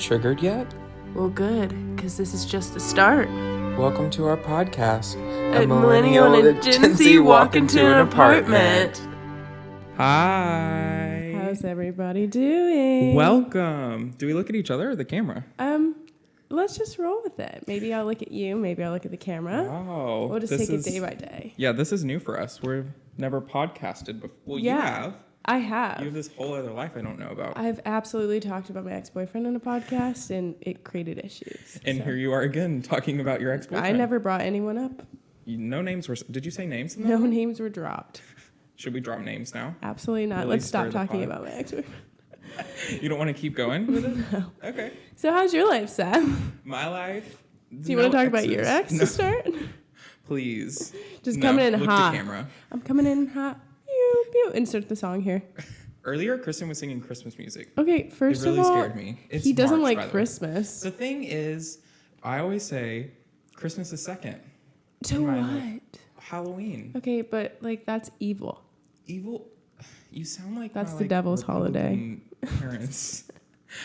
triggered yet? Well, good, because this is just the start. Welcome to our podcast. A millennial and a Gen Z walk into an apartment. Hi. How's everybody doing? Welcome. Do we look at each other or the camera? Let's just roll with it. Maybe I'll look at you. Maybe I'll look at the camera. Wow. We'll just take it day by day. Yeah, this is new for us. We've never podcasted before. Well, Yeah. you have. I have. You have this whole other life I don't know about. I've absolutely talked about my ex-boyfriend in a podcast, and it created issues. And here you are again talking about your ex-boyfriend. I never brought anyone up. No names were... Did you say names? No names were dropped. Should we drop names now? Absolutely not. Really Let's stop stir the talking pot? about my ex-boyfriend. You don't want to keep going with it? No. Okay. So how's your life, Sam? My life? Do you want to talk about your ex to start? Please. Just coming in look hot. to camera. I'm coming in hot. Pew, pew. Insert the song here. Earlier, Kristen was singing Christmas music. Okay, first It really of all, scared me. It's he doesn't March, by like the way. Christmas. The thing is, I always say Christmas is second. To in my what? life. Halloween. Okay, but like that's evil. Evil. You sound like That's my, the devil's Republican parents.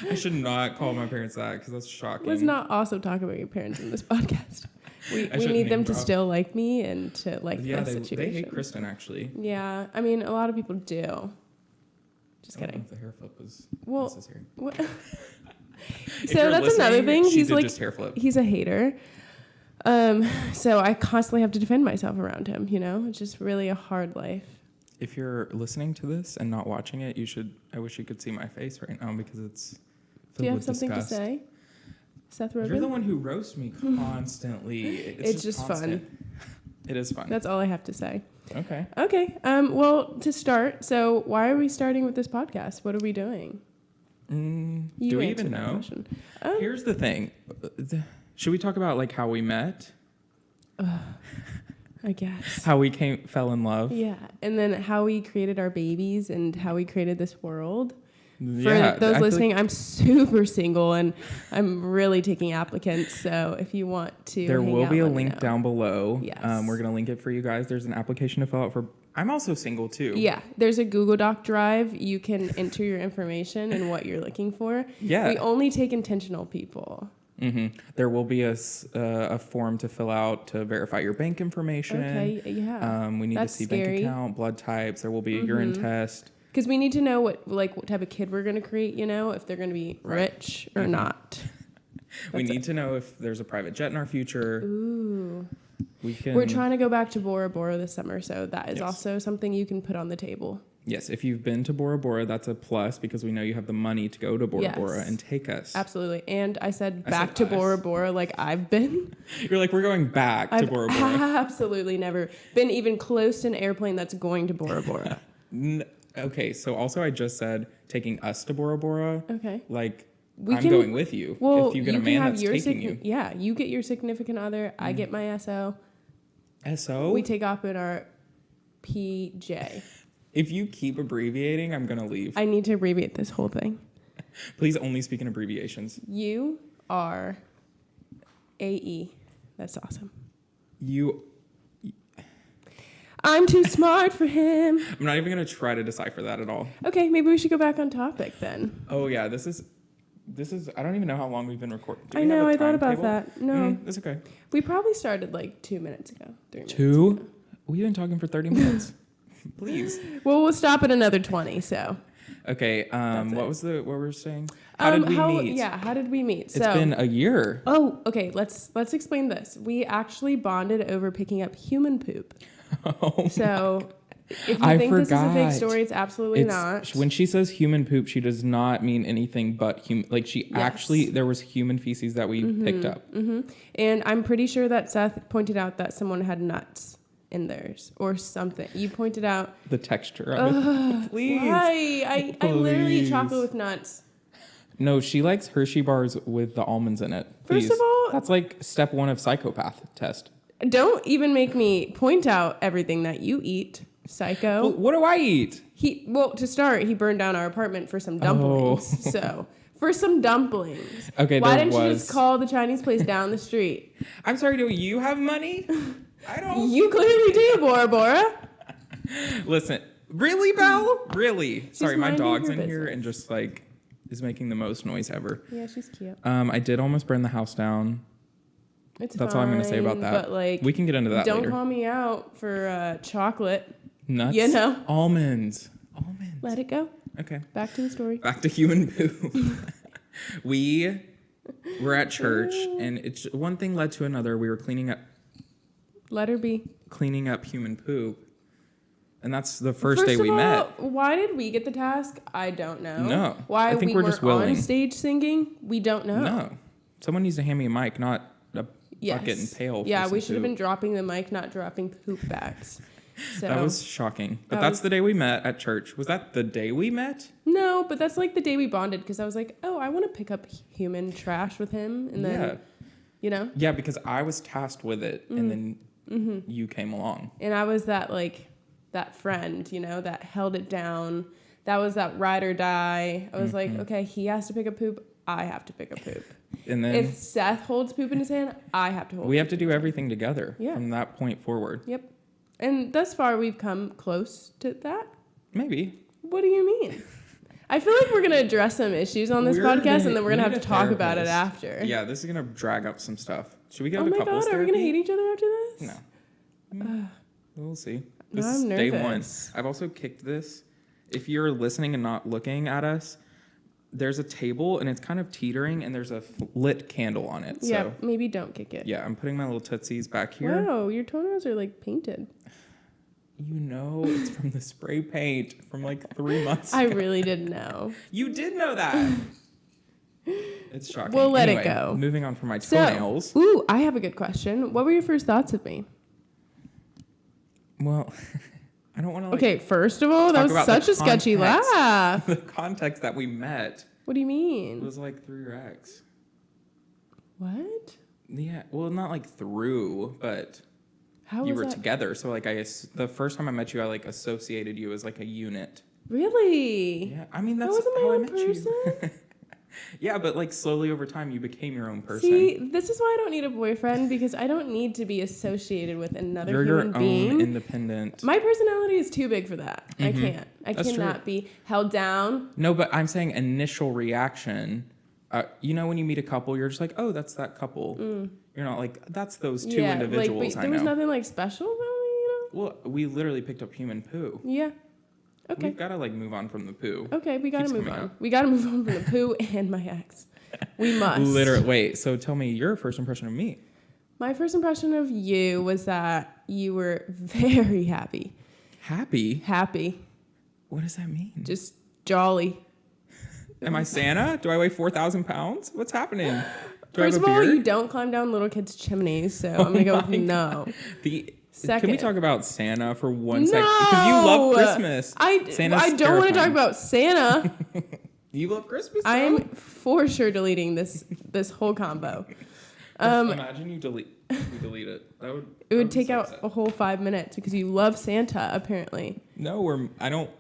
I should not call my parents that because that's shocking. Let's not also talk about your parents in this podcast. We shouldn't need them name to drop. still like me and to like Yeah, the they situation. hate Kristen actually. Yeah, I mean a lot of people do. Just I don't know kidding. if the hair flip was Well, necessary. what? If So you're that's another listening, thing. she He's did like just hair flip. he's a hater. So I constantly have to defend myself around him. You know, it's just really a hard life. If you're listening to this and not watching it, you should. I wish you could see my face right now because it's filled Do you have with something disgust. to say, Seth Rogen? You're the one who roasts me constantly. It's just constant. fun. It is fun. That's all I have to say. Okay. Okay. Well, to start, so why are we starting with this podcast? What are we doing? Do we even know? Here's the thing. Should we talk about like how we met? I guess. How we fell in love? Yeah, and then how we created our babies and how we created this world. Yeah, For those I feel listening, I'm super single and I'm really taking applicants. So if you want to, there hang will out, be a let me link know. down below. Yes. We're gonna link it for you guys. There's an application to fill out for. I'm also single too. Yeah, there's a Google Doc drive. You can enter your information and what you're looking for. Yeah. We only take intentional people. Mm-hmm. There will be a form to fill out to verify your bank information. Okay, yeah. We need That's to see scary. bank account, blood types. There will be a urine test. Because we need to know what type of kid we're going to create, you know, if they're going to be rich or not. We need to know if there's a private jet in our future. Ooh. We're trying to go back to Bora Bora this summer, so that is Yes. also something you can put on the table. Yes, if you've been to Bora Bora, that's a plus because we know you have the money to go to Bora Bora Yes. and take us. Absolutely. And I said back said to us. Bora Bora like I've been. You're like, we're going back to I've Bora Bora. absolutely never been even close to an airplane that's going to Bora Bora. Okay, so also I just said taking us to Bora Bora. Okay. Like, We I'm can- going with you. Well, if you get you a can man have that's your taking you. Yeah, you get your significant other. I get my SO. SO? We take off in our PJ. If you keep abbreviating, I'm going to leave. I need to abbreviate this whole thing. Please only speak in abbreviations. You are AE. That's awesome. I'm too smart for him. I'm not even going to try to decipher that at all. Okay, maybe we should go back on topic then. Oh, yeah, this is, I don't even know how long we've been recording. Do I we have know, a I thought about timetable? that. No. That's okay. We probably started like 2 minutes ago. 3 minutes 2? ago. We've been talking for 30 minutes. Please. Well, we'll stop at another 20, so. Okay, That's what were we saying? How did we meet? Yeah, how did we meet? It's been a year. Oh, okay, let's explain this. We actually bonded over picking up human poop. Oh, So if you I think this is a fake forgot. story, it's absolutely not. When she says human poop, she does not mean anything but human. Like actually, there was human feces that we picked up. Mm-hmm. And I'm pretty sure that Seth pointed out that someone had nuts in theirs or something. You pointed out. The texture of it. Please. Why? I literally eat Please. chocolate with nuts. No, she likes Hershey bars with the almonds in it. Please. First of all, That's like step 1 of psychopath test. don't even make me point out everything that you eat, psycho. Well, what do I eat? To start, he burned down our apartment for some dumplings. Oh. So, for some dumplings. Okay, Why there didn't you was. just call the Chinese place down the street? I'm sorry, do you have money? I don't. You clearly do, Bora Bora. Listen, really, Belle? Really? Sorry, my minding dog's her in here business. and just like is making the most noise ever. Yeah, she's cute. I did almost burn the house down. That's all I'm going to say about that. But like, we can get into that don't later. call me out for chocolate. Nuts. You know? Almonds. Let it go. Okay. Back to the story. Back to human poo. We were at church, and it's one thing led to another. We were cleaning up. Let her be. Cleaning up human poop. And that's the first day we met. Why did we get the task? I don't know. No. Why I think we we're just weren't willing. on stage singing? We don't know. No. Someone needs to hand me a mic, not a bucket and pail. Yeah, we should have been dropping the mic, not dropping poop bags. So that was shocking. But that's the day we met at church. Was that the day we met? No, but that's like the day we bonded because I was like, oh, I want to pick up human trash with him. And then, you know? Yeah, because I was tasked with it, and then you came along. And I was that friend, you know, that held it down. That was that ride or die. I was like, okay, he has to pick up poop. I have to pick up poop. And then if Seth holds poop in his hand, I have to hold we have to do everything together Yeah. from that point forward. Yep. And thus far, we've come close to that. Maybe. What do you mean? I feel like we're going to address some issues on this podcast, and then we're going to have to talk about it after. Yeah, this is going to drag up some stuff. Should we go to to Oh couples my God, are we therapy? going to hate each other after this? No. We'll see. This I'm is day one. nervous. I've also kicked this. If you're listening and not looking at us, there's a table, and it's kind of teetering, and there's a lit candle on it. Yeah, So, maybe don't kick it. yeah, I'm putting my little tootsies back here. Wow, your toenails are like painted. You know it's from the spray paint from like 3 months ago. I really didn't know. You did know that. It's shocking. We'll let Anyway, it go. Moving on from my toenails. Ooh, I have a good question. What were your first thoughts of me? Well, I don't want to Okay, first of all, that was such a sketchy laugh. The context that we met What do you mean? was like through your ex. What? Yeah, well, not like through, but How you was were that? together. So like the first time I met you, I like associated you as like a unit. Really? Yeah, I mean That that's wasn't my how I own met person? you. Yeah, but like slowly over time, you became your own person. See, this is why I don't need a boyfriend, because I don't need to be associated with another You're human your being. own independent. My personality is too big for that. I can't. I That's cannot true. be held down. No, but I'm saying initial reaction. You know, when you meet a couple, you're just like, oh, that's that couple. You're not like, that's those two individuals but I there was know. nothing like special about me, you know? Well, we literally picked up human poo. Yeah. Okay. We've got to like move on from the poo. Okay, we gotta Keeps move coming on. up. We gotta move on from the poo and my ex. We must. Literally. Wait, so tell me your first impression of me. My first impression of you was that you were very happy. Happy? Happy. What does that mean? Just jolly. Am I Santa? Do I weigh 4,000 pounds? What's happening? Do First I have of a all, beard? you don't climb down little kids' chimneys, so I'm gonna go with no. Can we talk about Santa for one No! second? Because you love Christmas. I don't want to talk about Santa. You love Christmas? I am for sure deleting this whole combo. Imagine you delete it. That would. It would take out a whole 5 minutes because you love Santa, apparently. No, I don't.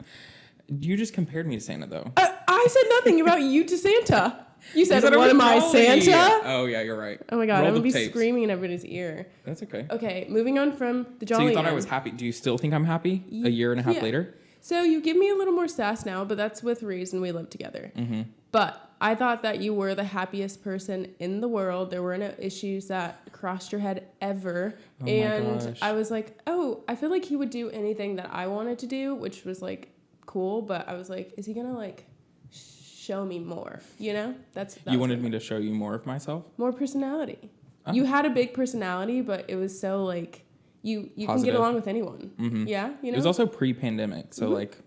You just compared me to Santa, though. I said nothing about you to Santa. You said, it what was am I, jolly. Santa? Oh, yeah, you're right. Oh my God, Roll I'm the going to be tapes. screaming in everybody's ear. That's okay. Okay, moving on from the jolly So you thought I end. was happy. Do you still think I'm happy a year and a half Yeah. later? So you give me a little more sass now, but that's with reason. We live together. Mm-hmm. But I thought that you were the happiest person in the world. There were no issues that crossed your head ever. Oh my and gosh. I was like, oh, I feel like he would do anything that I wanted to do, which was like cool. But I was like, is he going to like show me more? You know, You wanted me to show you more of myself? more personality. Oh. You had a big personality, but it was so like you can Positive. get along with anyone. Mm-hmm. Yeah, you know. It was also pre-pandemic, so like,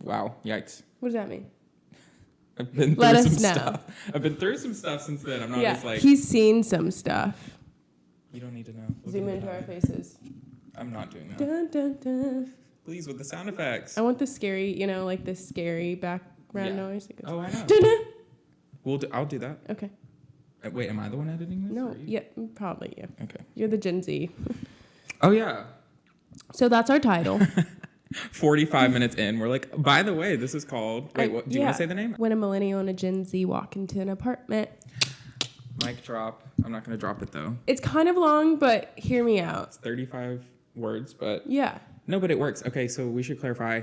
wow, yikes. What does that mean? I've been through Let us some know. stuff. I've been through some stuff since then. I'm not Yeah, just like, he's seen some stuff. you don't need to know. Look Zoom at into me. our faces. I'm not doing that. Dun, dun, dun. Please, with the sound effects. I want the scary, you know, like the scary background Yeah. noise. It goes, Oh, I know. dun, dun. I'll do that. Okay. Wait, am I the one editing this? No, or you? yeah, probably you. Okay. You're the Gen Z. Oh, yeah. So that's our title. 45 minutes in, we're like, by the way, this is called. Wait, what? Do you want to say the name? When a millennial and a Gen Z walk into an apartment. Mic drop. I'm not going to drop it, though. It's kind of long, but hear me out. It's 35 words, but Yeah. no, but it works. Okay, so we should clarify.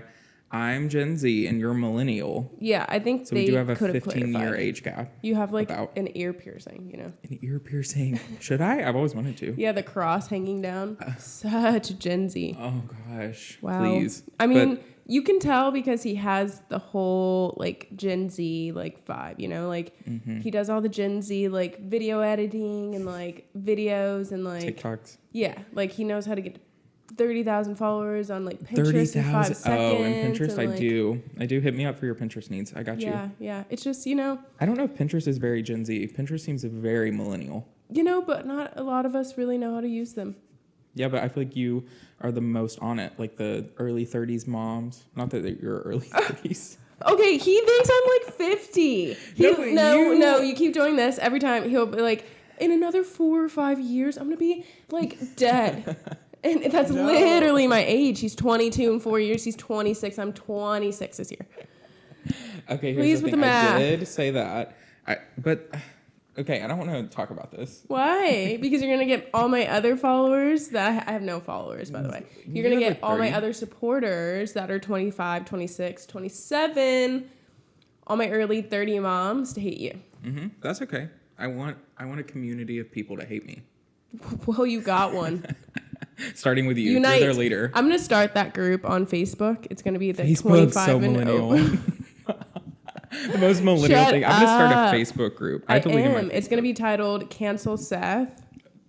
I'm Gen Z and you're Millennial. Yeah, I think So they we do have a could 15-year age gap. You have like about. an ear piercing, you know? An ear piercing. Should I? I've always wanted to. Yeah, the cross hanging down. Such Gen Z. Oh, gosh. Wow. Please. I mean, you can tell because he has the whole like Gen Z like vibe, you know? Like he does all the Gen Z like video editing and like videos and like TikToks. Yeah, like he knows how to get 30,000 followers on like Pinterest in 5 seconds. Oh, and Pinterest, and, I do. Hit me up for your Pinterest needs. I got you. Yeah. It's just, you know. I don't know if Pinterest is very Gen Z. Pinterest seems very millennial. You know, but not a lot of us really know how to use them. Yeah, but I feel like you are the most on it, like the early 30s moms. Not that you're early 30s. Okay, he thinks I'm like 50. No, you keep doing this every time. He'll be like, in another 4 or 5 years, I'm going to be like dead. And that's literally my age. He's 22 in 4 years. He's 26. I'm 26 this year. Okay, here's Please the with thing. the math. I did say that. Okay, I don't want to talk about this. Why? Because you're going to get all my other followers that I have no followers, by the way. You're going to get all my other supporters that are 25, 26, 27, all my early 30 moms to hate you. Mm-hmm. That's okay. I want a community of people to hate me. Well, you got one. Starting with you. Unite. You're their leader. I'm going to start that group on Facebook. It's going to be the Facebook's 25 so and millennial. over. The most millennial Shut thing. I'm going to start up. a Facebook group. I deleted my am. It's going to be titled Cancel Seth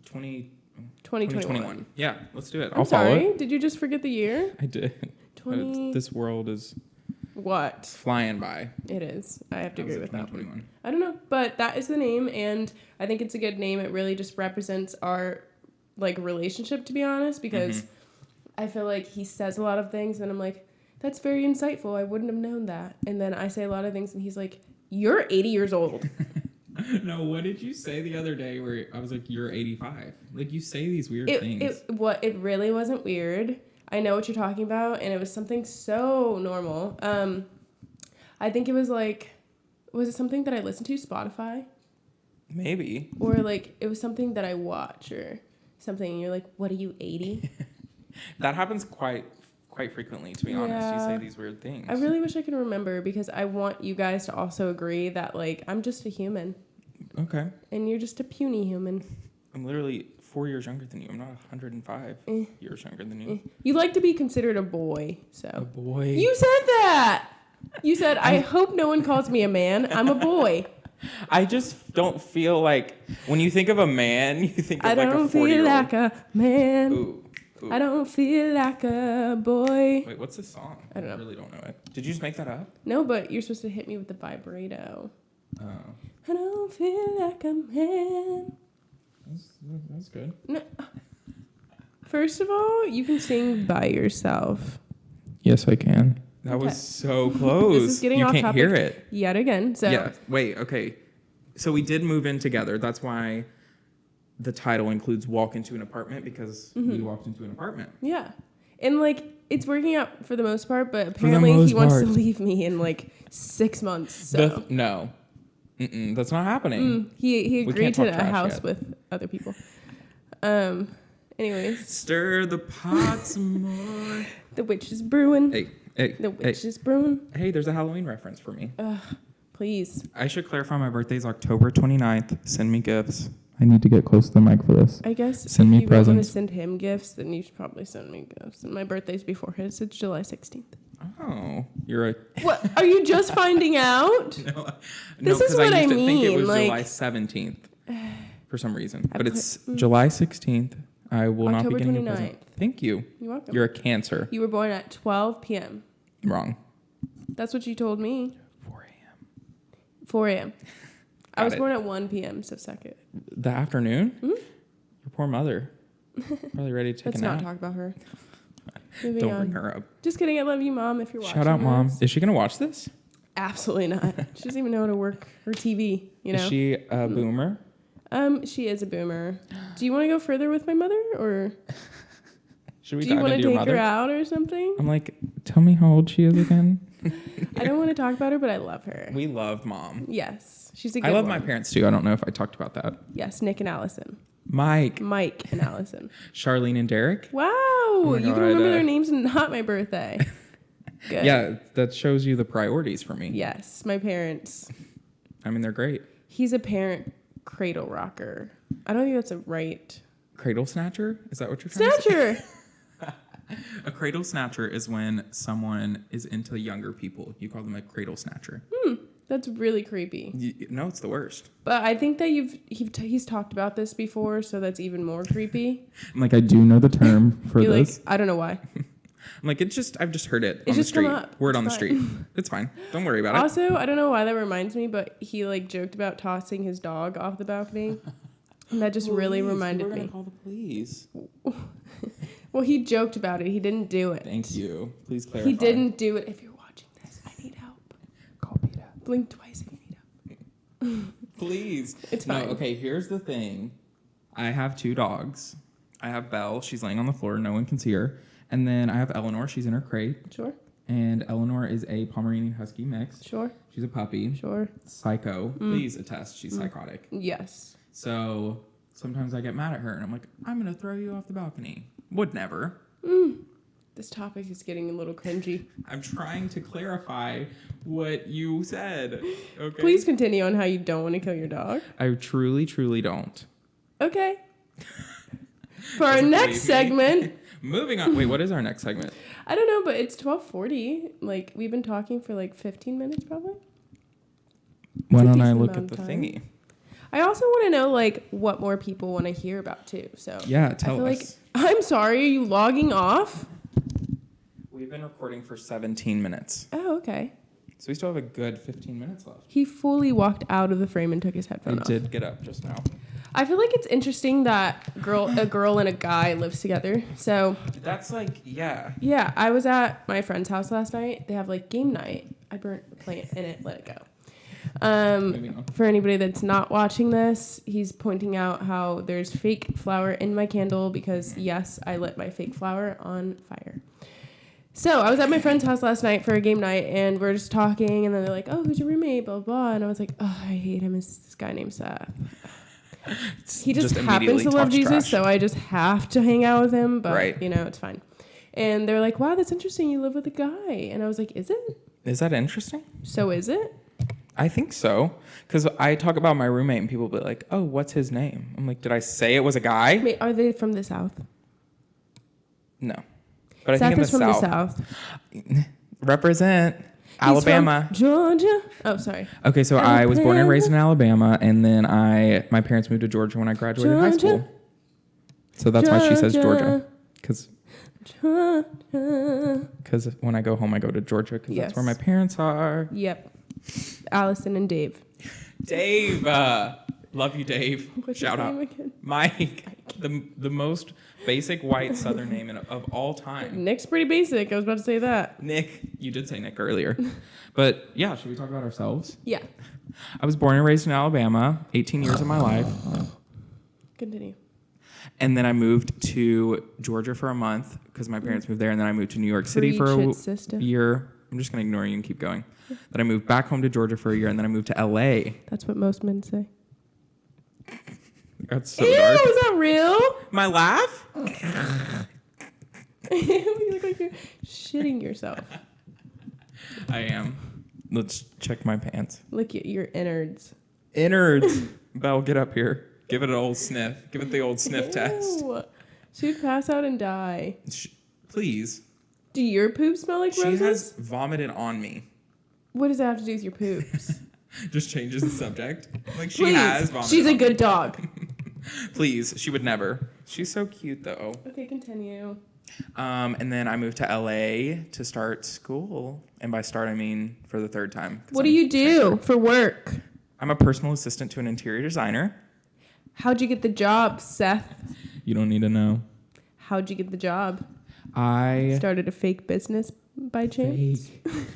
2021. Yeah, let's do it. I'm I'll follow sorry. it. Did you just forget the year? I did. 20. This world is What? flying by. It is. I have to agree with that one. 2021. I don't know, but that is the name, and I think it's a good name. It really just represents our like relationship, to be honest, because I feel like he says a lot of things, and I'm like, that's very insightful. I wouldn't have known that. And then I say a lot of things, and he's like, you're 80 years old. No, what did you say the other day where I was like, you're 85? Like, you say these weird things. It really wasn't weird. I know what you're talking about, and it was something so normal. I think it was like, was it something that I listened to, Spotify? Maybe. Or like, it was something that I watch or something, and you're like, what are you, 80? That happens quite frequently, to be honest. You say Yeah. these weird things. I really wish I could remember, because I want you guys to also agree that, like, I'm just a human. Okay. And you're just a puny human. I'm literally 4 years younger than you. I'm not 105 years younger than you. You like to be considered a boy, so. A boy. You said that! You said, I hope no one calls me a man. I'm a boy. I just don't feel like, when you think of a man, you think of I like a don't 40-year-old. feel like a man. Ooh. I don't feel like a boy. Wait, what's this song? I don't know. really don't know it. Did you just make that up? No, but you're supposed to hit me with the vibrato. Oh. I don't feel like a man. That's good. No. First of all, you can sing by yourself. Yes, I can. That Okay. was so close. This is getting you off can't topic hear it. yet again. So Yeah. Wait, okay. So we did move in together. That's why the title includes walk into an apartment, because we walked into an apartment. yeah. And like, it's working out for the most part, but apparently he wants to leave me in like 6 months. So No. That's not happening. he We agreed can't to talk a trash house yet. with other people. Anyways, Stir the pot some more. the witch is brewing. Hey, The witch is brewing. hey, there's a Halloween reference for me. Please. I should clarify my birthday's October 29th. Send me gifts. I need to get close to the mic for this. I guess Send me if you want to presents. send him gifts, then you should probably send me gifts. And my birthday's before his. It's July 16th. Oh, you're a... What? Are you just finding out? No, This is because what I I used to think it mean, was like- July 17th for some reason. I But put- it's July 16th. I will not October be getting a 29th. present. Thank you. You're welcome. You're a Cancer. You were born at 12 p.m. Wrong. That's what you told me. 4 a.m. 4 a.m. I Got was it. born at 1 p.m., so suck it. The afternoon? Your poor mother. Probably ready to take Let's a nap. not talk about her. Moving Don't on. bring her up. Just kidding. I love you, Mom, if you're watching. Shout out, Mom. this. Is she going to watch this? Absolutely not. She doesn't even know how to work her TV, you know? Is she a boomer? She is a boomer. Do you want to go further with my mother, or Should we do you dive want to into your take her mother? out or something? I'm like, tell me how old she is again. I don't want to talk about her, but I love her. We love Mom. Yes, she's a good I love one. my parents too. I don't know if I talked about that. Yes, Nick and Allison. Mike, Mike and Allison. Charlene and Derek. Wow, my you can God, remember their names and not my birthday. Good. Yeah, that shows you the priorities for me. Yes, my parents. I mean, they're great. He's a parent cradle rocker. I don't think that's a right. Cradle snatcher? Is that what you're trying to say? Snatcher. A cradle snatcher is when someone is into younger people. You call them a cradle snatcher. That's really creepy. No, it's the worst. But I think that he's talked about this before, so that's even more creepy. I'm like, I do know the term for this. Like, I don't know why. I'm like, I've just heard it It's on the just come street. up. Word It's on the fine. street. It's fine. Don't worry about it. Also, I don't know why that reminds me, but he like joked about tossing his dog off the balcony. And that just really reminded me. Call the police. Well, he joked about it. He didn't do it. Thank you. Please clarify. He didn't do it. If you're watching this, I need help. Call Peter. Blink twice if you need help. Please. It's fine. No, okay, here's the thing. I have 2 dogs. I have Belle. She's laying on the floor. No one can see her. And then I have Eleanor. She's in her crate. Sure. And Eleanor is a Pomeranian Husky mix. Sure. She's a puppy. Sure. Psycho. Please attest. She's psychotic. Yes. So sometimes I get mad at her and I'm like, I'm going to throw you off the balcony. Would never. This topic is getting a little cringy. I'm trying to clarify what you said. Okay. Please continue on how you don't want to kill your dog. I truly, truly don't. Okay. For our Doesn't next believe me. segment. Moving on. Wait, what is our next segment? I don't know, but it's 12:40. Like, we've been talking for like 15 minutes probably. Why a don't I decent look at amount the of time. thingy? I also want to know like what more people want to hear about too. So Yeah, I tell feel us. like I'm sorry, are you logging off? We've been recording for 17 minutes. Oh, okay. So we still have a good 15 minutes left. He fully walked out of the frame and took his I headphone off. did get up just now. I feel like it's interesting that a girl and a guy lives together. So That's like, yeah. yeah, I was at my friend's house last night. They have like game night. I burnt a plant in it. Let it go. Moving on. For anybody that's not watching this, he's pointing out how there's fake flour in my candle because yes, I lit my fake flour on fire. So I was at my friend's house last night for a game night and we're just talking and then they're like, oh, who's your roommate? Blah, blah, blah. And I was like, oh, I hate him. It's this guy named Seth. He just happens immediately to love talks Jesus, trash. so I just have to hang out with him. But, Right. you know, it's fine. And they're like, wow, that's interesting. You live with a guy. And I was like, is it? Is that interesting? So is it? I think so. Because I talk about my roommate and people be like, oh, what's his name? I'm like, did I say it was a guy? Wait, are they from the South? No. But I Seth think in is the from South. the South. Represent. He's Alabama. from Georgia. Oh, sorry. Okay, so I was born and Alabama. raised in Alabama, and then my parents moved to Georgia when I graduated high Georgia. school. So that's why she says Georgia. Georgia. Because when I go home, I go to Georgia because Yes. that's where my parents are. Yep. Allison and Dave. Dave. Love you, Dave. What's Shout his out. name again? Mike. The most basic white Southern name of all time. Nick's pretty basic. I was about to say that. Nick. You did say Nick earlier. But yeah, should we talk about ourselves? Yeah. I was born and raised in Alabama, 18 years of my life. Continue. And then I moved to Georgia for a month because my parents moved there. And then I moved to New York City for Preach a it, sister. year. I'm just going to ignore you and keep going. Then I moved back home to Georgia for a year. And then I moved to LA. That's what most men say. That's so Ew, dark. is that real? My laugh? You look like you're shitting yourself. I am. Let's check my pants. Look at your innards. Innards. Belle, get up here. Give it an old sniff. Give it the old sniff test. Ew. She'd pass out and die. Please. Do your poops smell like She roses? has vomited on me. What does that have to do with your poops? Just changes the subject. Like she Please. has vomited. She's a on good dog. me. Please. She would never. She's so cute though. Okay, continue. And then I moved to LA to start school. And by start, I mean for the third time. What do you do for work? I'm a personal assistant to an interior designer. How'd you get the job, Seth? You don't need to know. How'd you get the job? I Started a fake business by chance?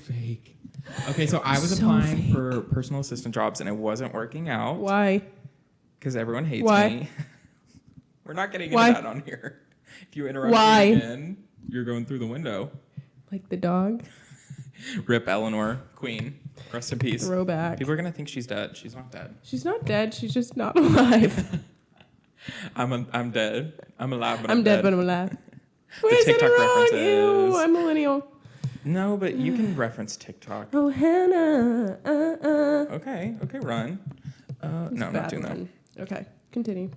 fake. Okay, so I was So applying fake. for personal assistant jobs and it wasn't working out Why? because everyone hates Why? me. We're not getting Why? into that on here. If you interrupt Why? me again, you're going through the window. Like the dog? Rip Eleanor, Queen. Rest in peace. Throwback. People are gonna think she's dead. She's not dead. She's not dead. She's just not alive. I'm dead. I'm alive, but I'm dead, but I'm alive. The Wait, is that TikTok wrong? references. Ew, I'm millennial. No, but you can reference TikTok. Oh, Hannah. Okay, run. No, I'm not doing that. Okay, continue.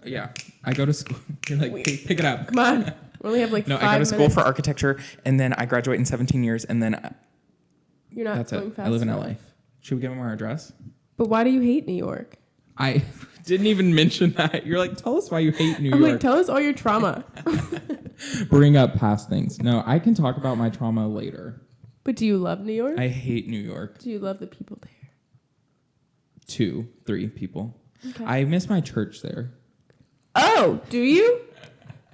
Yeah, I go to school. You're like, hey, pick it up. Come on. We only have like 5 minutes. No, I go to school for architecture, and then I graduate in 17 years, and then You're not that's going it. fast I live in enough. LA. Should we give them our address? But why do you hate New York? I didn't even mention that. You're like, tell us why you hate New I'm York. like, tell us all your trauma. Bring up past things. No, I can talk about my trauma later. But do you love New York? I hate New York. Do you love the people there? 2, 3 people. Okay. I miss my church there. Oh, do you?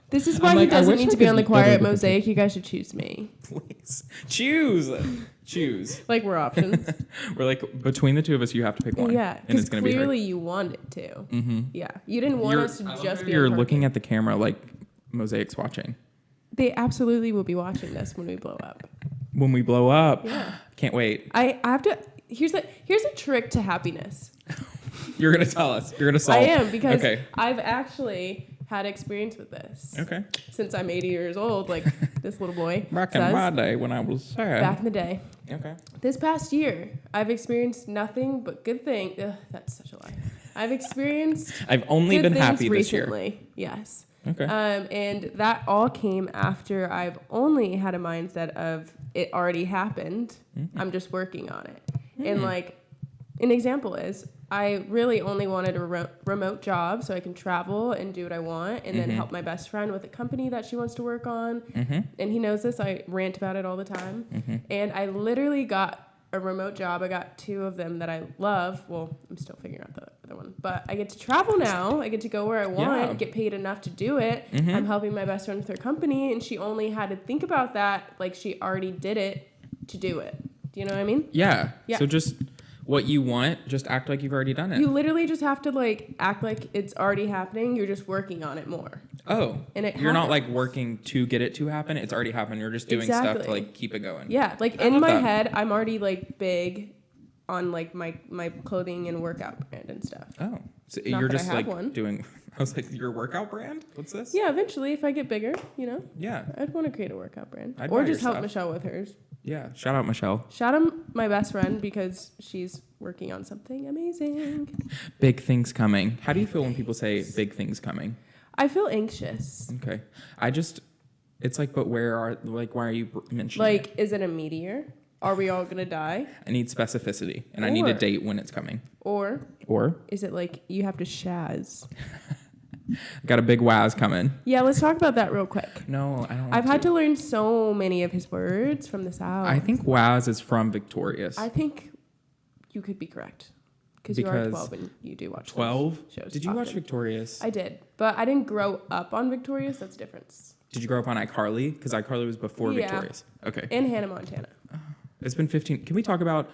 This is why I'm he like, I doesn't wish need I to be could on the go choir to a at different Mosaic. You guys should choose me. Please. Choose. Like we're options. We're like, between the two of us, you have to pick one. Yeah, And because it's going to be her. clearly you want it to. Mm-hmm. Yeah, you didn't want us to just be. You're looking at the camera like Mosaic's watching. They absolutely will be watching this when we blow up. When we blow up. Yeah. Can't wait. I have to. Here's a trick to happiness. You're going to tell us. You're going to solve. I am, because Okay. I've actually had experience with this. Okay. Since I'm 80 years old, like this little boy Back in says. my day when I was sad. Back in the day. Okay. This past year, I've experienced nothing but good things. Ugh, that's such a lie. I've experienced I've only good been things happy this year. recently. Yes. Okay. And that all came after I've only had a mindset of it already happened. Mm-hmm. I'm just working on it. And like, an example is I really only wanted a remote job so I can travel and do what I want and then help my best friend with a company that she wants to work on. And he knows this. I rant about it all the time. And I literally got a remote job. I got 2 of them that I love. Well, I'm still figuring out the other one. But I get to travel now. I get to go where I want, get paid enough to do it. I'm helping my best friend with her company, and she only had to think about that like she already did it to do it. Do you know what I mean? Yeah. Yeah. So just what you want, just act like you've already done it. You literally just have to like act like it's already happening. You're just working on it more. Oh. And you're not happens. like working to get it to happen. It's already happened. You're just doing stuff to Exactly. like keep it going. Yeah, like I in love my that. head, I'm already like big on like my clothing and workout brand and stuff. Oh. So Not you're that I just have like one. doing I was like, your workout brand? What's this? Yeah, eventually if I get bigger, you know, Yeah. I'd want to create a workout brand I'd or buy just your help stuff. Michelle with hers. Yeah. Shout out Michelle. Shout out my best friend because she's working on something amazing. Big things coming. How do you feel when people say big things coming? I feel anxious. Okay. It's like, but why are you mentioning it? Like, is it a meteor? Are we all gonna die? I need specificity, and I need a Or- date when it's coming. Or Or is it like you have to Shaz? got a big Waz coming. Yeah, let's talk about that real quick. No, I don't. I've had to learn so many of his words from the South. I think Waz is from Victorious. I think you could be correct because you are Because 12 and you do watch those 12? shows. Did you watch often. Victorious? I did, but I didn't grow up on Victorious. That's the difference. Did you grow up on iCarly? Because iCarly was before Yeah. Victorious. Okay. And Hannah Montana. It's been 15. Can we talk about?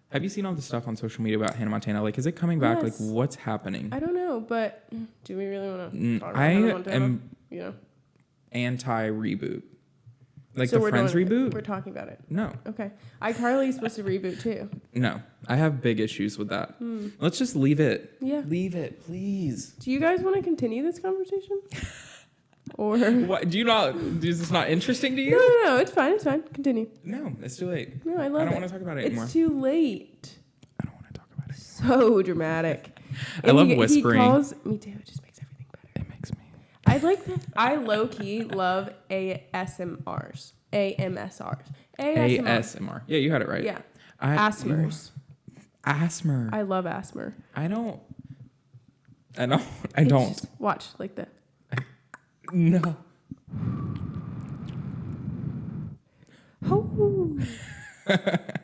Have you seen all the stuff on social media about Hannah Montana? Like, is it coming back? Yes. Like, what's happening? I don't know, but do we really want to talk about I Hannah Montana? am You know? anti-reboot. Like So the Friends reboot? We're talking about it. No. Okay. iCarly's supposed to reboot too. No. I have big issues with that. Let's just leave it. Yeah. Leave it, please. Do you guys want to continue this conversation? Or What? Do you not? Is this not interesting to no, you? no, it's fine. It's fine. Continue. No, it's too late. No, I love it. I don't want to talk about it anymore. It's too late. I don't want to talk about it. So dramatic. I love he whispering. Me too. It just makes everything better. It makes me. I like that. I low key love ASMRs. AMSRs. ASMR. Yeah, you had it right. Yeah. Asmers. Asmer. Asmer. I love Asmer. I don't. I It's don't. just- watch like that. No. Oh.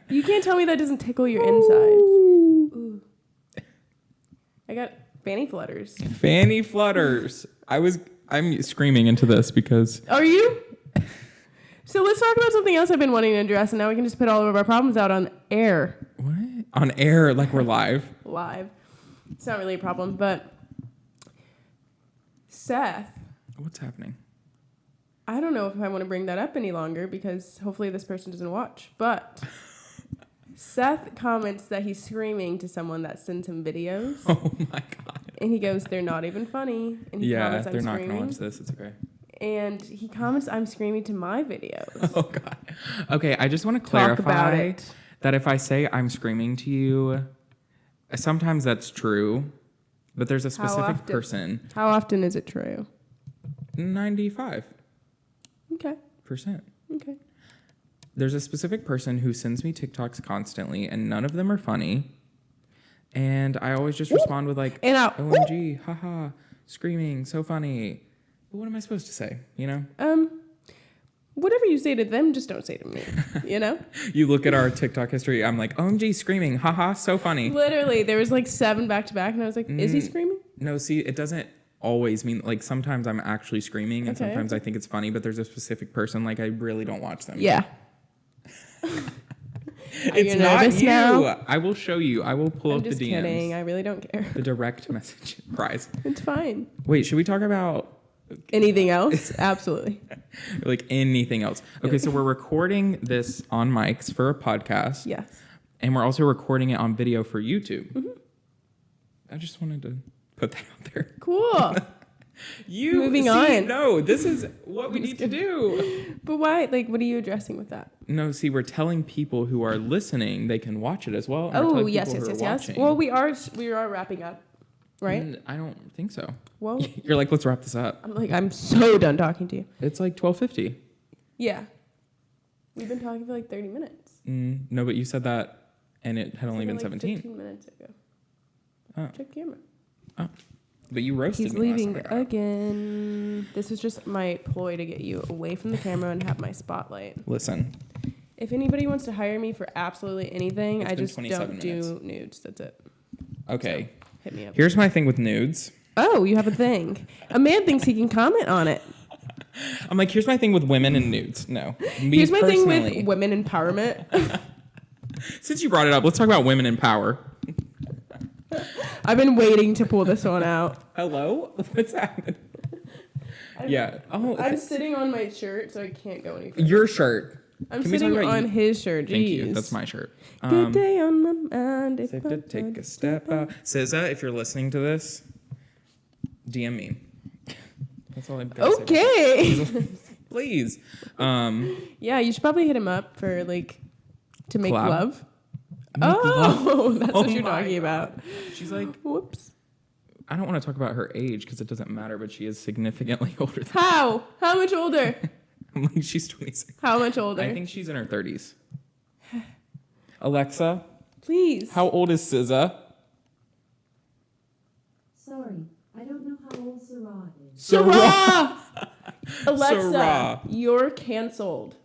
You can't tell me that doesn't tickle your insides. Ooh. I got fanny flutters. Fanny flutters. I'm screaming into this because Are you? So let's talk about something else I've been wanting to address, and now we can just put all of our problems out on air. what? On air, like we're live. Live. It's not really a problem, but Seth, What's happening? I don't know if I want to bring that up any longer because hopefully this person doesn't watch, but Seth comments that he's screaming to someone that sends him videos, Oh my god. and he goes, "They're not even funny," and he Yeah, comments, "I'm they're not gonna screaming," watch this. It's okay. and he comments I'm screaming to my videos. Oh God. Okay, I just want to Talk clarify about it. that if I say I'm screaming to you, sometimes that's true, but there's a specific person. How often is it true? 95%. Okay. Okay. There's a specific person who sends me TikToks constantly, and none of them are funny. And I always just respond with like, OMG, haha, screaming, so funny. But what am I supposed to say, you know? Whatever you say to them, just don't say to me, you know? You look at our TikTok history, I'm like, OMG, screaming, haha, so funny. Literally, there was like 7 back to back, and I was like, is he screaming? No, see, it doesn't always mean, like, sometimes I'm actually screaming, and sometimes I think it's funny, but there's a specific person, like, I really don't watch them. Yeah. It's not you. Now? I will show you. I will pull up the DMs. I'm just kidding. I really don't care. The direct message prize. It's fine. Wait, should we talk about anything else? Absolutely. Like anything else. Okay, so we're recording this on mics for a podcast. Yes. And we're also recording it on video for YouTube. Mm-hmm. I just wanted to put that out there. Cool. Moving on. No, this is what we need to do. But why? Like, what are you addressing with that? No, see, we're telling people who are listening they can watch it as well. Oh, yes. Well, we are wrapping up, right? I don't think so. Well, you're like, let's wrap this up. I'm like, I'm so done talking to you. It's like 12:50. Yeah. We've been talking for like 30 minutes. No, but you said that, and it had only been 17. 15 minutes ago. Oh. Check camera. Oh. But you roasted He's me leaving again. This is just my ploy to get you away from the camera and have my spotlight. Listen. If anybody wants to hire me for absolutely anything, I just don't minutes. do nudes. That's it. Okay. So, hit me up. Here's my thing with nudes. Oh, you have a thing. A man thinks he can comment on it. I'm like, here's my thing with women and nudes. No. Here's my thing with women empowerment. Since you brought it up, let's talk about women in power. I've been waiting to pull this one out. Hello? What's happening? Yeah. Oh, I'm sitting on my shirt, so I can't go any further. Your shirt. I'm sitting on his shirt. Jeez. Thank you. That's my shirt. Good day on my mind. Safe to take a step out. SZA, if you're listening to this, DM me. That's all I've got to say. Okay. Please. Yeah, you should probably hit him up for to make collab? love. That's what you're talking about. She's like, whoops. I don't want to talk about her age because it doesn't matter, but she is significantly older than How much older? I'm like, she's 26. How much older? I think she's in her 30s. Alexa, please. How old is SZA? Sorry, I don't know how old Sarah is. Sarah! Alexa, Sarah. You're canceled.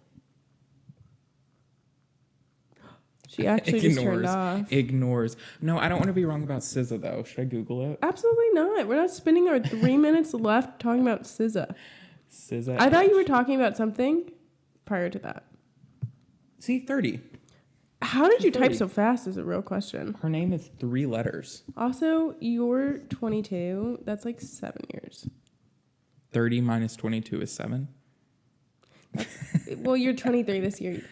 She actually just turned off. Ignores. No, I don't want to be wrong about SZA, though. Should I Google it? Absolutely not. We're not spending our 3 minutes left talking about SZA. SZA. I thought you were talking about something prior to that. See, 30. How did you type so fast is a real question. Her name is 3 letters. Also, you're 22. That's like 7 years. 30 minus 22 is 7? Well, you're 23 this year.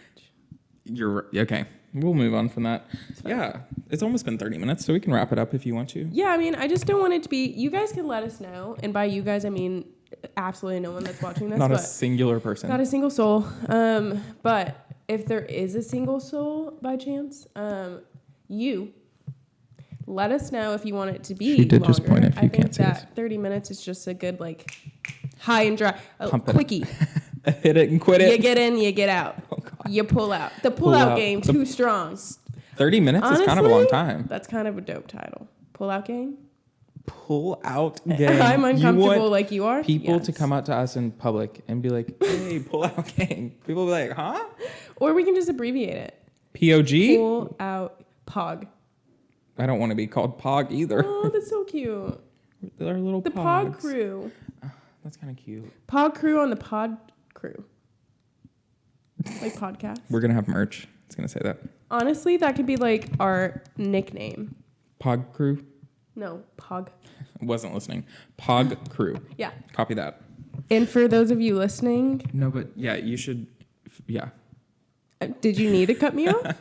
You're okay. We'll move on from that. Yeah, it's almost been 30 minutes, so we can wrap it up if you want to. Yeah, I mean, I just don't want it to be... You guys can let us know. And by you guys, I mean absolutely no one that's watching this. Not a singular person. Not a single soul. But if there is a single soul by chance, you let us know if you want it to be She did longer. just point if you I think can't see us. that 30 minutes is just a good, high and dry. Pump it. Quickie. Hit it and quit it. You get in, you get out. Oh, God. You pull out. The pull-out game, too strong. 30 minutes Honestly, is kind of a long time. That's kind of a dope title. Pull-out game? Pull-out game. I'm uncomfortable like you are? People to come out to us in public and be like, hey, pull-out game. People will be like, huh? Or we can just abbreviate it. POG? Pull-out POG. I don't want to be called POG either. Oh, that's so cute. They're little The pogs. POG crew. That's kind of cute. POG crew on the pod crew. Like podcast. We're going to have merch. It's going to say that. Honestly, that could be our nickname. POG crew? No, POG. I wasn't listening. POG crew. Yeah. Copy that. And for those of you listening. No, but yeah, you should. Yeah. Did you need to cut me off?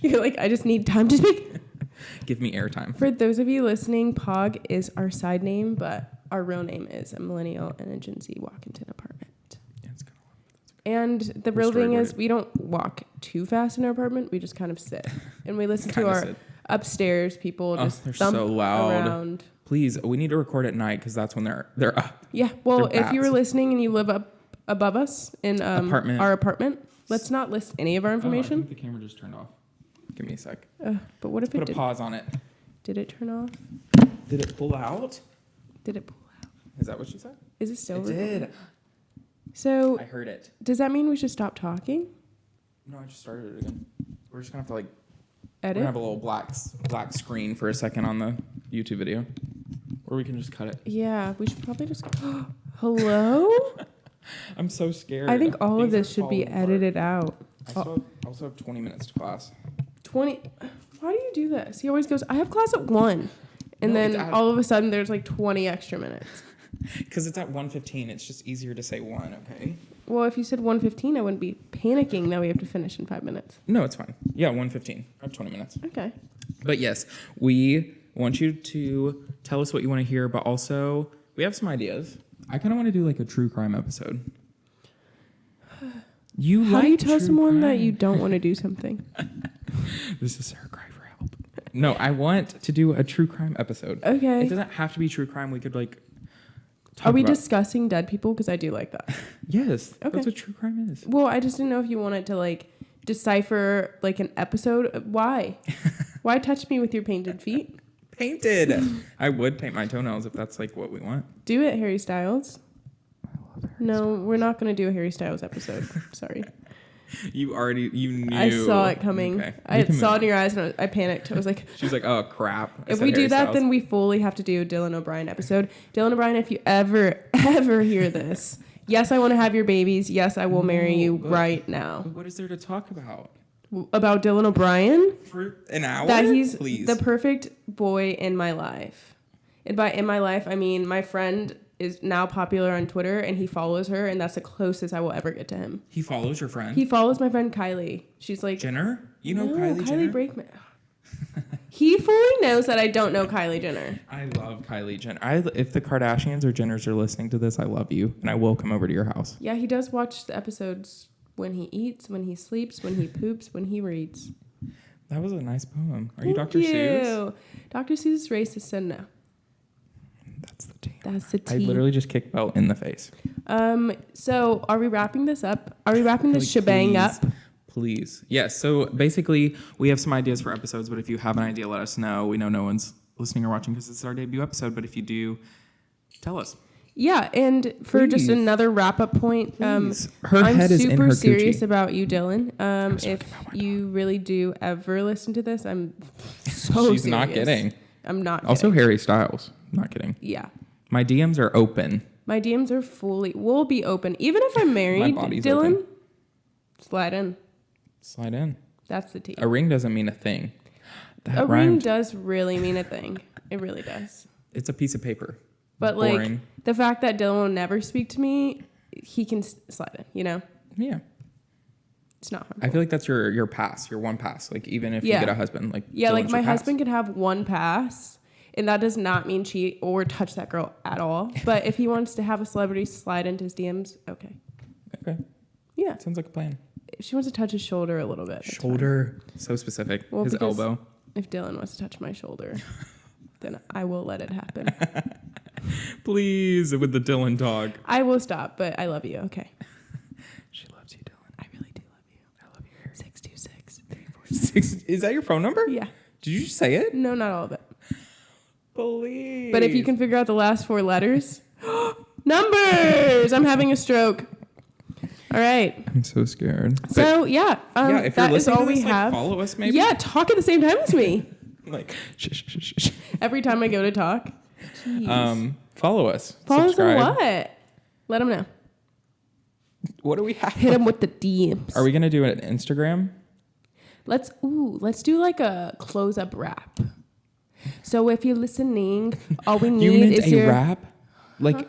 You're like, I just need time to speak. Give me airtime. For those of you listening, POG is our side name, but our real name is a millennial in a Gen Z walk into an apartment. Yeah, it's kind of And the real thing is, we don't walk too fast in our apartment. We just kind of sit. And we listen to our upstairs people just they're thump so loud. around. Please, we need to record at night because that's when they're up. Yeah, well, They're if you were listening and you live up above us in our apartment, let's not list any of our information. I think the camera just turned off. Give me a sec. But what if Put a pause on it. Did it turn off? Did it pull out? Did it pull out? Is that what she said? Is it still It recording? did. So I heard it. does that mean we should stop talking? No, I just started it again. We're just gonna have to like Edit? We're gonna have a little black screen for a second on the YouTube video, or we can just cut it. Yeah, we should probably just. Hello? I'm so scared. I think all of this should be edited out. I also have 20 minutes to class. 20. Why do you do this? He always goes, I have class at 1. And then all of a sudden there's like 20 extra minutes. Because it's at 1:15. It's just easier to say 1, okay? Well, if you said 1:15, I wouldn't be panicking that we have to finish in 5 minutes. No, it's fine. Yeah, 1:15. I have 20 minutes. Okay. But yes, we want you to tell us what you want to hear, but also we have some ideas. I kind of want to do like a true crime episode. How do you tell someone that you don't want to do something? This is her cry for help. No, I want to do a true crime episode. Okay. It doesn't have to be true crime. We could like Are we discussing dead people? Because I do like that. Yes. Okay. That's what true crime is. Well, I just didn't know if you wanted to like decipher like an episode. Why? Why touch me with your painted feet? Painted. I would paint my toenails if that's like what we want. Do it, Harry Styles. I love Harry No, Styles. we're not going to do a Harry Styles episode. Sorry. You knew. I saw it coming. Okay. I saw it in your eyes and I panicked. I was like, she was like, oh crap. If we do that, then we fully have to do a Dylan O'Brien episode. Dylan O'Brien, if you ever hear this, yes, I want to have your babies. Yes, I will marry you right now. What is there to talk about? About Dylan O'Brien? For an hour? That he's Please. the perfect boy in my life. And by in my life, I mean my friend is now popular on Twitter and he follows her, and that's the closest I will ever get to him. He follows your friend? He follows my friend Kylie. She's like Jenner? You know Kylie Jenner? Kylie Brakeman. He fully knows that I don't know Kylie Jenner. I love Kylie Jenner. If the Kardashians or Jenners are listening to this, I love you, and I will come over to your house. Yeah, he does watch the episodes when he eats, when he sleeps, when he poops, when he reads. That was a nice poem. Are you Dr. Seuss? Dr. Seuss is racist, so no. That's the tea. That's the tea. I literally just kicked Belle in the face. So are we wrapping this up? Are we wrapping this shebang up? Please. Yes. So basically, we have some ideas for episodes, but if you have an idea, let us know. We know no one's listening or watching because it's our debut episode, but if you do, tell us. Yeah, and for just another wrap-up point, I'm super serious about you, Dylan. If you really do ever listen to this, I'm so serious. She's not kidding. I'm not kidding. Also, Harry Styles. Not kidding. Yeah. My DMs are open. My DMs will be open. Even if I'm married, Dylan, open. slide in. Slide in. That's the tea. A ring doesn't mean a thing. A ring does really mean a thing. It really does. It's a piece of paper. But boring. Like the fact that Dylan will never speak to me, he can slide in, you know? Yeah. It's not harmful. I feel like that's your pass, your one pass. Like even if you get a husband, like yeah, like my husband could have one pass, and that does not mean cheat or touch that girl at all. But if he wants to have a celebrity slide into his DMs, okay. Okay. Yeah. Sounds like a plan. If she wants to touch his shoulder a little bit. Shoulder. So specific. Well, his elbow. If Dylan wants to touch my shoulder, then I will let it happen. Please, with the Dylan dog. I will stop, but I love you. Okay. She loves you, Dylan. I really do love you. I love you. 626-346. Is that your phone number? Yeah. Did you just say it? No, not all of it. Please. But if you can figure out the last 4 letters. Numbers! I'm having a stroke. All right. I'm so scared. So, yeah. If you're that is all we this, have. Follow us, maybe? Yeah, talk at the same time as me. Like, shh. Every time I go to talk. Jeez. Follow us. Follow subscribe. us on what? Let them know. What do we have? Hit them with the DMs. Are we going to do an Instagram? Let's do like a close-up rap. So if you're listening, all we need you meant is a rap? Like, huh?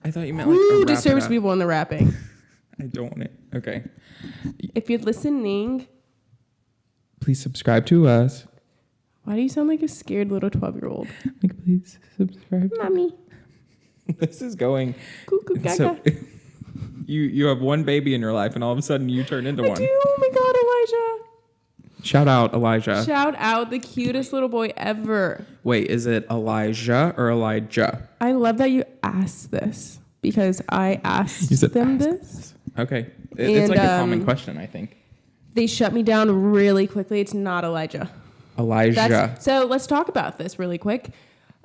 I thought you meant like who disturbs people in the rapping? I don't want it. Okay. If you're listening, please subscribe to us. Why do you sound like a scared little 12-year-old? Like, please subscribe. Mommy. This is going. Cuckoo gaga. So, you have one baby in your life, and all of a sudden you turn into I one. do. Oh my God, Elijah. Shout out, Elijah. Shout out the cutest little boy ever. Wait, is it Elijah or Elijah? I love that you asked this because I asked them this. Okay. It's like a common question, I think. They shut me down really quickly. It's not Elijah. Elijah. So let's talk about this really quick.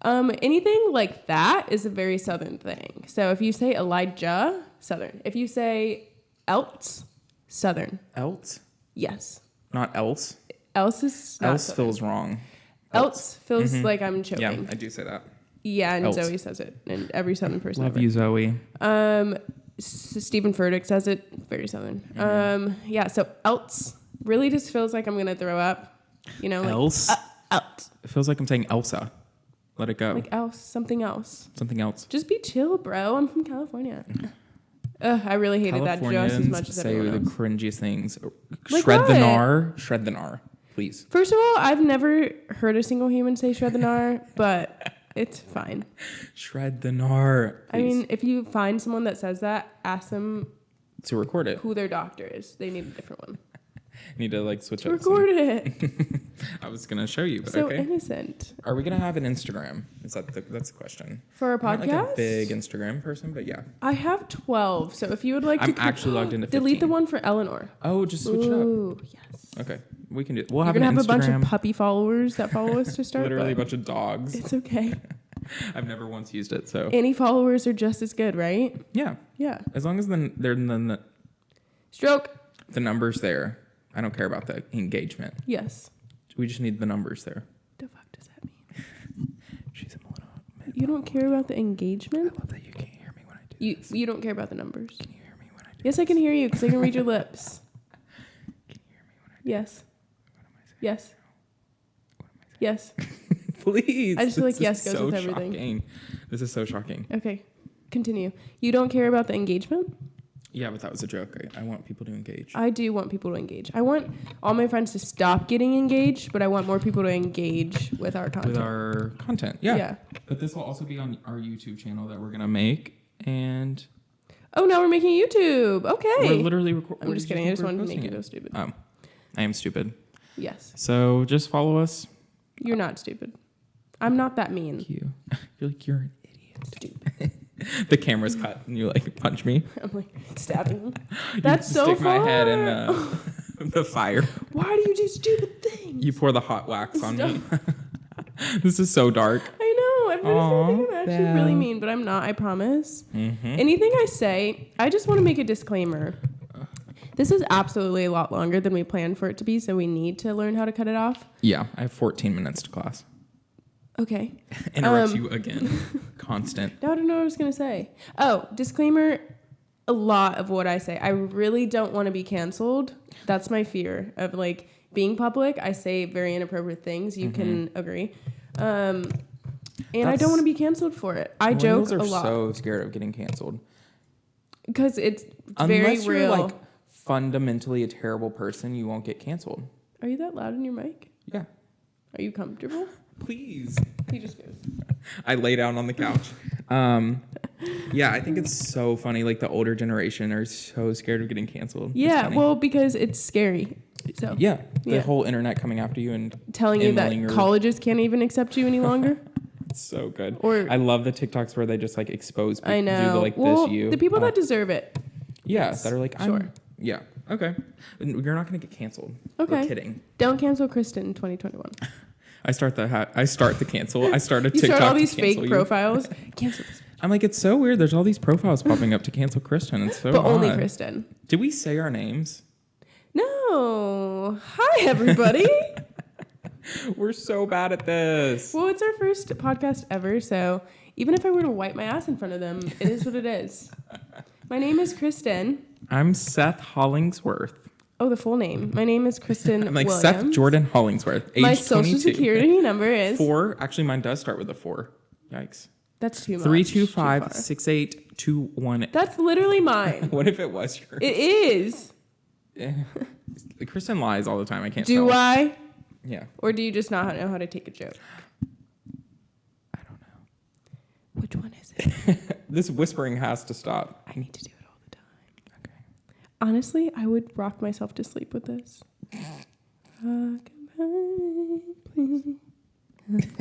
Anything like that is a very Southern thing. So if you say Elijah, Southern. If you say else, Southern. Else? Yes. Not else? Else is not Else Southern. feels wrong. Else feels like I'm choking. Yeah, I do say that. Yeah, and Else. Zoe says it. And every Southern person Love ever. you, Zoe. Stephen Furtick says it. Very Southern. Yeah, so else really just feels like I'm going to throw up. You know, like Else? else. It feels like I'm saying Elsa. Let it go. Like else, something else. Something else. Just be chill, bro. I'm from California. I really hated that just as much as say everyone the else. cringiest things. Like Shred the what? gnar. Shred the gnar, please. First of all, I've never heard a single human say shred the gnar, but it's fine. Shred the gnar. I mean, if you find someone that says that, ask them to record it. who their doctor is. They need a different one. Need to like switch To up. record it. I was gonna show you, but So okay. innocent. Are we gonna have an Instagram? Is that that's the question? For a I'm podcast? not like a big Instagram person, but yeah. I have 12, so if you would like to... I'm actually logged into 15. Delete the one for Eleanor. Oh, just switch it up. Ooh, yes. Okay, we can do it. We'll You're have going to an have a Instagram. bunch of puppy followers that follow us to start. Literally a but bunch of dogs. It's okay. I've never once used it, so Any followers are just as good, right? yeah. Yeah. As long as they're Stroke. the numbers there. I don't care about the engagement. Yes. We just need the numbers there. The fuck does that mean? She's a millennial. You don't care about the engagement? I love that you can't hear me when I do this. You don't care about the numbers? Can you hear me when I do Yes, I can hear you because I can read your lips. Can you hear me when I do Yes. What am I saying? Yes. What am I saying? Yes. Please. I just feel like This yes is goes so with everything. Shocking. This is so shocking. Okay. Continue. You don't care about the engagement? Yeah, but that was a joke. I want people to engage. I do want people to engage. I want all my friends to stop getting engaged, but I want more people to engage with our content. With our content. Yeah. Yeah. But this will also be on our YouTube channel that we're going to make. And Oh, now we're making YouTube. Okay. we're literally recording. I'm just kidding. I just wanted to make you go stupid. I am stupid. Yes. So just follow us. You're not stupid. I'm not that mean. Thank you. You're like, you're an idiot. Stupid. The camera's cut and you like punch me. I'm like stabbing him. That's You so stick far. my head in the fire. Why do you do stupid things? You pour the hot wax on me. This is so dark. I know. Everybody's gonna think I'm actually Belle. really mean, but I'm not. I promise. Mm-hmm. Anything I say, I just want to make a disclaimer. This is absolutely a lot longer than we planned for it to be, so we need to learn how to cut it off. Yeah, I have 14 minutes to class. Okay. Interrupt you again. Constant. Now I don't know what I was gonna say. Oh, disclaimer. A lot of what I say, I really don't want to be canceled. That's my fear of like being public. I say very inappropriate things. You can agree. And I don't want to be canceled for it. I joke a Millennials are lot so scared of getting canceled. because it's Unless very you're real. like fundamentally a terrible person, you won't get canceled. Are you that loud in your mic? Yeah. Are you comfortable? Please. He just goes. I lay down on the couch. Yeah, I think it's so funny. Like the older generation are so scared of getting canceled. It's Yeah, funny. well, because it's scary. So yeah, the Yeah. whole internet coming after you and telling you that emailing your- colleges can't even accept you any longer. It's so good. Or- I love the TikToks where they just like expose people. I Do know. the, like well, this you. the people that deserve it. Yeah, Yes, that are like sure. Yeah. Okay. You're not gonna get canceled. Okay. We're kidding. Don't cancel Kristen in 2021. I start the cancel. I start a You TikTok start all to these fake cancel you. profiles. Cancel this. I'm like, it's so weird. There's all these profiles popping up to cancel Kristen. It's so But only odd. Kristen. Did we say our names? No. Hi, everybody. We're so bad at this. Well, it's our first podcast ever, so even if I were to wipe my ass in front of them, it is what it is. My name is Kristen. I'm Seth Hollingsworth. Oh, the full name. My name is Kristen I'm like Williams. Seth Jordan Hollingsworth. Age My 22. social security number is 4. Actually, mine does start with a 4. Yikes. That's too much. 325-6821. That's literally mine. What if it was yours? It is. Kristen lies all the time. I can't Do tell. I? Yeah. Or do you just not know how to take a joke? I don't know. Which one is it? This whispering has to stop. I need to do it all the time. Okay. Honestly, I would rock myself to sleep with this.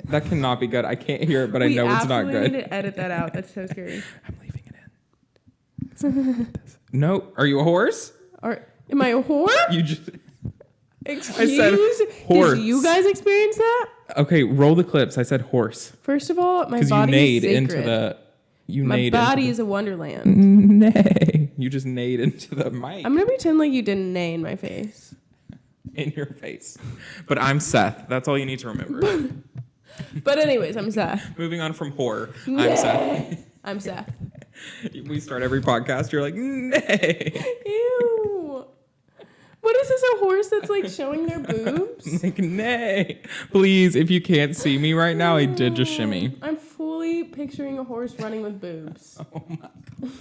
That cannot be good. I can't hear it, but I know it's not good. We absolutely need to edit that out. That's so scary. I'm leaving it in. No. Are you a horse? Am I a whore? You just... Excuse? I said horse. Did you guys experience that? Okay, roll the clips. I said horse. First of all, my body is sacred. Because you neighed into the... My body is a wonderland. Nay. You just neighed into the mic. I'm going to pretend like you didn't neigh in my face. In your face. But I'm Seth. That's all you need to remember. But anyways, I'm Seth. Moving on from whore. I'm Seth. I'm Seth. We start every podcast. You're like, nay. Ew. What is this, a horse that's like showing their boobs? Like, nay. Please, if you can't see me right now, I did just shimmy. I'm fully picturing a horse running with boobs. Oh my God.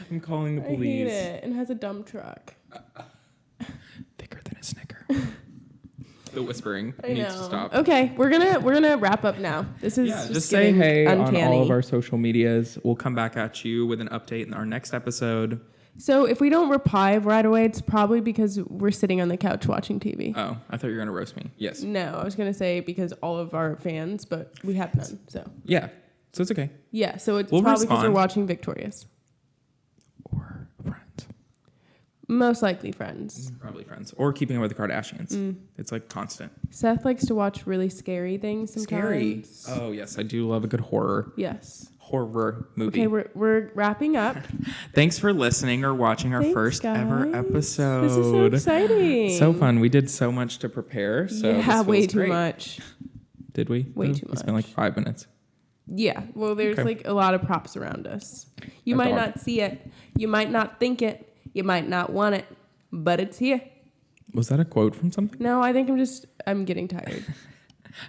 I'm calling the police. I hate it. And has a dump truck. Thicker than a Snicker. The whispering needs to stop. Okay, we're gonna wrap up now. This is just say hey uncanny. on all of our social medias. We'll come back at you with an update in our next episode. So if we don't reply right away, it's probably because we're sitting on the couch watching TV. Oh, I thought you were gonna roast me. Yes. No, I was gonna say because all of our fans, but we have none. So yeah, so it's okay. Yeah, so it's probably because we're watching Victorious. Or Friends. Most likely Friends. Probably Friends. Or Keeping Up with the Kardashians. It's like constant. Seth likes to watch really scary things sometimes. Scary. Oh, yes. I do love a good horror. Yes. Horror movie. Okay, we're wrapping up. Thanks for listening or watching our first ever episode. This is so exciting. So fun. We did so much to prepare. So yeah, way too much. Did we? Way too much. It's been like 5 minutes. Yeah. Well, there's like a lot of props around us. You might not see it. You might not think it. You might not want it, but it's here. Was that a quote from something? No, I think I'm getting tired.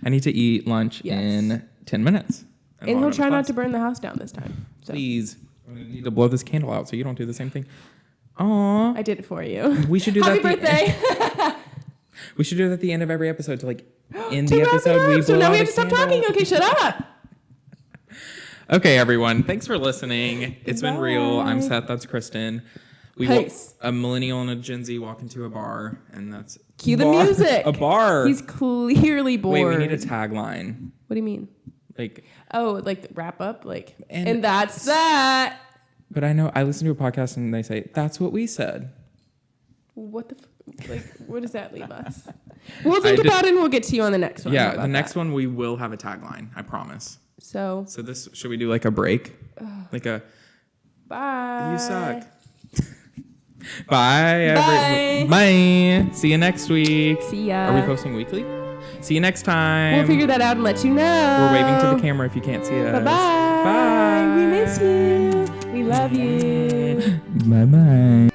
I need to eat lunch in 10 minutes. And he'll try not to burn the house down this time. So. Please. I need to blow this candle out so you don't do the same thing. Aw. I did it for you. We should do Happy that. birthday. We should do it at the end of every episode to like end the episode. So now we have to stop talking. Okay, shut up. Okay, everyone. Thanks for listening. It's been real. I'm Seth. That's Kristen. A millennial and a Gen Z walk into a bar, and that's... Cue the music. A bar. He's clearly bored. Wait, we need a tagline. What do you mean? Like... Oh, like wrap up? Like... And that's that. But I know... I listen to a podcast, and they say, that's what we said. What the... Like, where does that leave us? We'll think about it, and we'll get to you on the next one. Yeah, the next one, we will have a tagline. I promise. So this... Should we do like a break? Like a... Bye. You suck. Bye. Bye. See you next week. See ya. Are we posting weekly? See you next time. We'll figure that out and let you know. We're waving to the camera if you can't see us. Bye-bye. Bye. We miss you. We love you. Bye-bye.